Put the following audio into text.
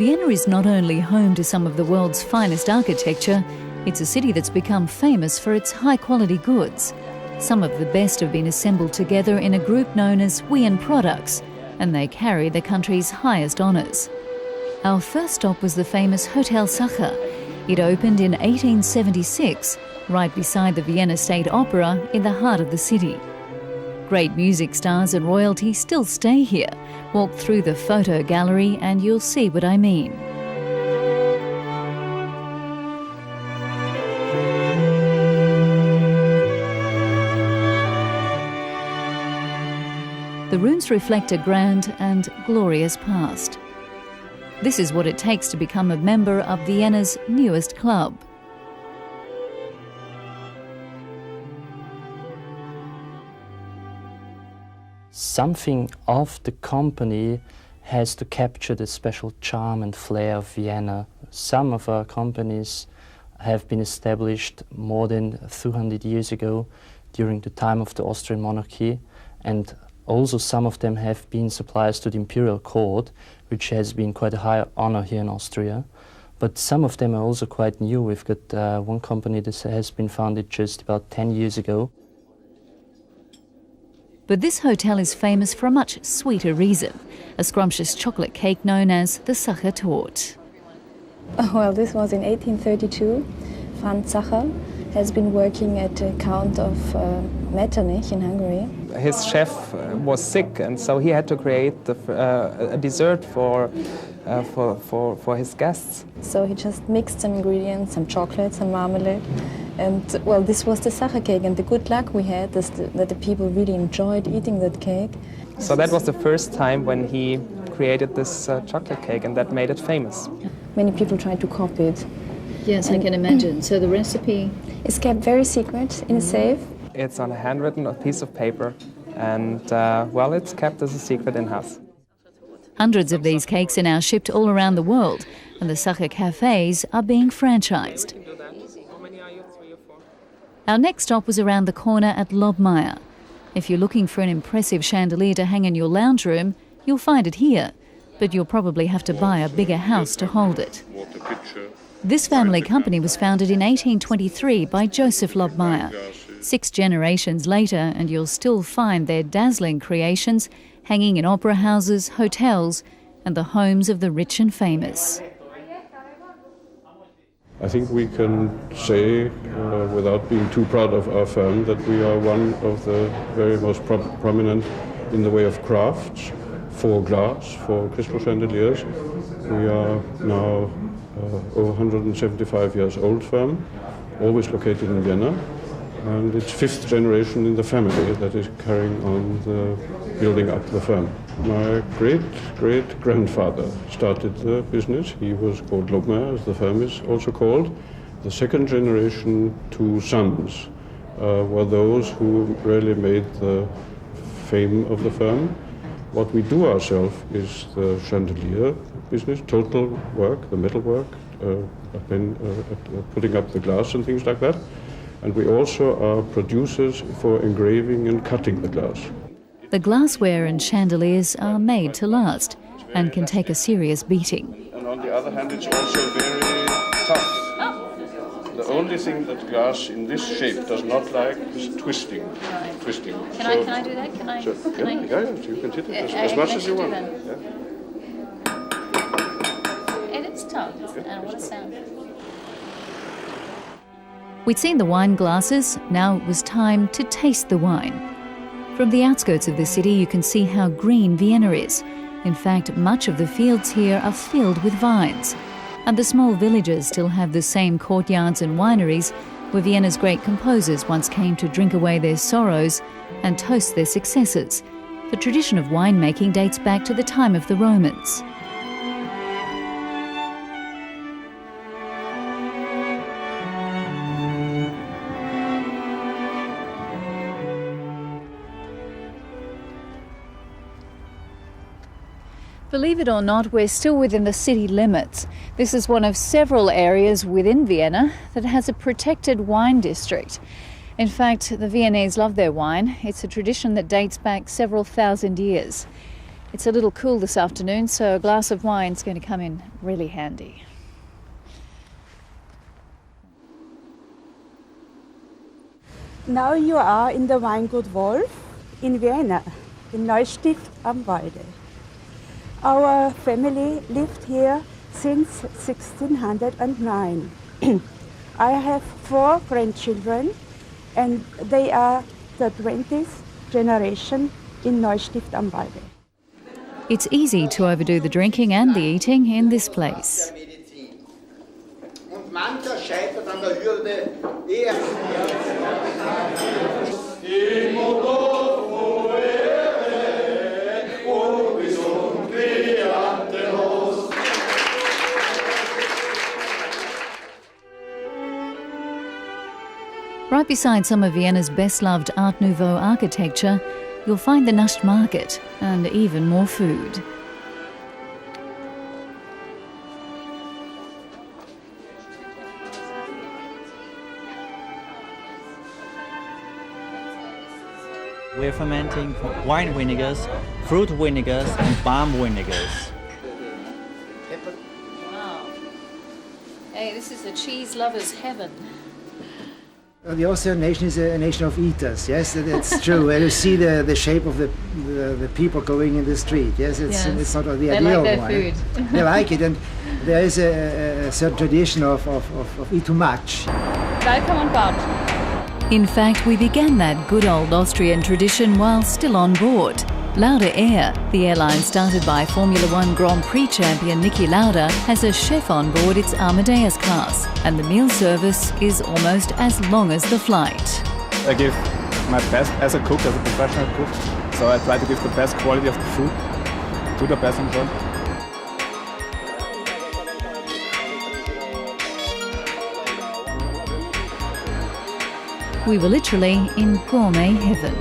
Vienna is not only home to some of the world's finest architecture, it's a city that's become famous for its high-quality goods. Some of the best have been assembled together in a group known as Wien Products, and they carry the country's highest honours. Our first stop was the famous Hotel Sacher. It opened in 1876, right beside the Vienna State Opera in the heart of the city. Great music stars and royalty still stay here. Walk through the photo gallery and you'll see what I mean. The rooms reflect a grand and glorious past. This is what it takes to become a member of Vienna's newest club. Something of the company has to capture the special charm and flair of Vienna. Some of our companies have been established more than 200 years ago during the time of the Austrian monarchy, and also some of them have been suppliers to the imperial court, which has been quite a high honor here in Austria. But some of them are also quite new. We've got one company that has been founded just about 10 years ago. But this hotel is famous for a much sweeter reason, a scrumptious chocolate cake known as the Sacher Torte. Well, this was in 1832. Franz Sacher has been working at the Count of Metternich in Hungary. His chef was sick, and so he had to create a dessert for his guests. So he just mixed some ingredients, some chocolate, some marmalade, and well, this was the Sacher cake. And the good luck we had is that the people really enjoyed eating that cake. So that was the first time when he created this chocolate cake, and that made it famous. Many people tried to copy it. Yes, I can imagine. So the recipe is kept very secret in a safe. It's on a handwritten piece of paper, and well, it's kept as a secret in-house. Hundreds of these cakes are now shipped all around the world, and the Sacher cafes are being franchised. Our next stop was around the corner at Lobmeier. If you're looking for an impressive chandelier to hang in your lounge room, you'll find it here, but you'll probably have to buy a bigger house to hold it. This family company was founded in 1823 by Joseph Lobmeier. 6 generations later, and you'll still find their dazzling creations hanging in opera houses, hotels, and the homes of the rich and famous. I think we can say, without being too proud of our firm, that we are one of the very most prominent in the way of crafts for glass, for crystal chandeliers. We are now over 175 years old firm, always located in Vienna, and it's 5th generation in the family that is carrying on the building up the firm. My great-great-grandfather started the business. He was called Lobmeier, as the firm is also called. The 2nd generation 2 sons were those who really made the fame of the firm. What we do ourselves is the chandelier business, total work, the metal work, putting up the glass and things like that. And we also are producers for engraving and cutting the glass. The glassware and chandeliers are made to last and can take a serious beating. And on the other hand, it's also very tough. The only thing that glass in this shape does not like is twisting. Can I do that? Yeah, you can hit it as much as you want. Yeah. And it's tough. And what a sound. We'd seen the wine glasses, now it was time to taste the wine. From the outskirts of the city you can see how green Vienna is. In fact, much of the fields here are filled with vines. And the small villages still have the same courtyards and wineries where Vienna's great composers once came to drink away their sorrows and toast their successes. The tradition of winemaking dates back to the time of the Romans. Believe it or not, we're still within the city limits. This is one of several areas within Vienna that has a protected wine district. In fact, the Viennese love their wine. It's a tradition that dates back several thousand years. It's a little cool this afternoon, so a glass of wine's going to come in really handy. Now you are in the Weingut Wolf in Vienna, in Neustift am Walde. Our family lived here since 1609. I have 4 grandchildren, and they are the 20th generation in Neustift am Walde. It's easy to overdo the drinking and the eating in this place. Right beside some of Vienna's best-loved Art Nouveau architecture, you'll find the Nacht Market and even more food. We're fermenting wine vinegars, fruit vinegars, and balm vinegars. Wow. Hey, this is a cheese lover's heaven. The Austrian nation is a nation of eaters, yes, that's true. And you see the shape of the people going in the street, yes, it's not the they ideal like their one. food. They like it, and there is a certain tradition of eat too much. Welcome on board. In fact, we began that good old Austrian tradition while still on board. Lauda Air, the airline started by Formula One Grand Prix champion Niki Lauda, has a chef on board its Amadeus class, and the meal service is almost as long as the flight. I give my best as a cook, as a professional cook, so I try to give the best quality of the food to the passenger. We were literally in gourmet heaven.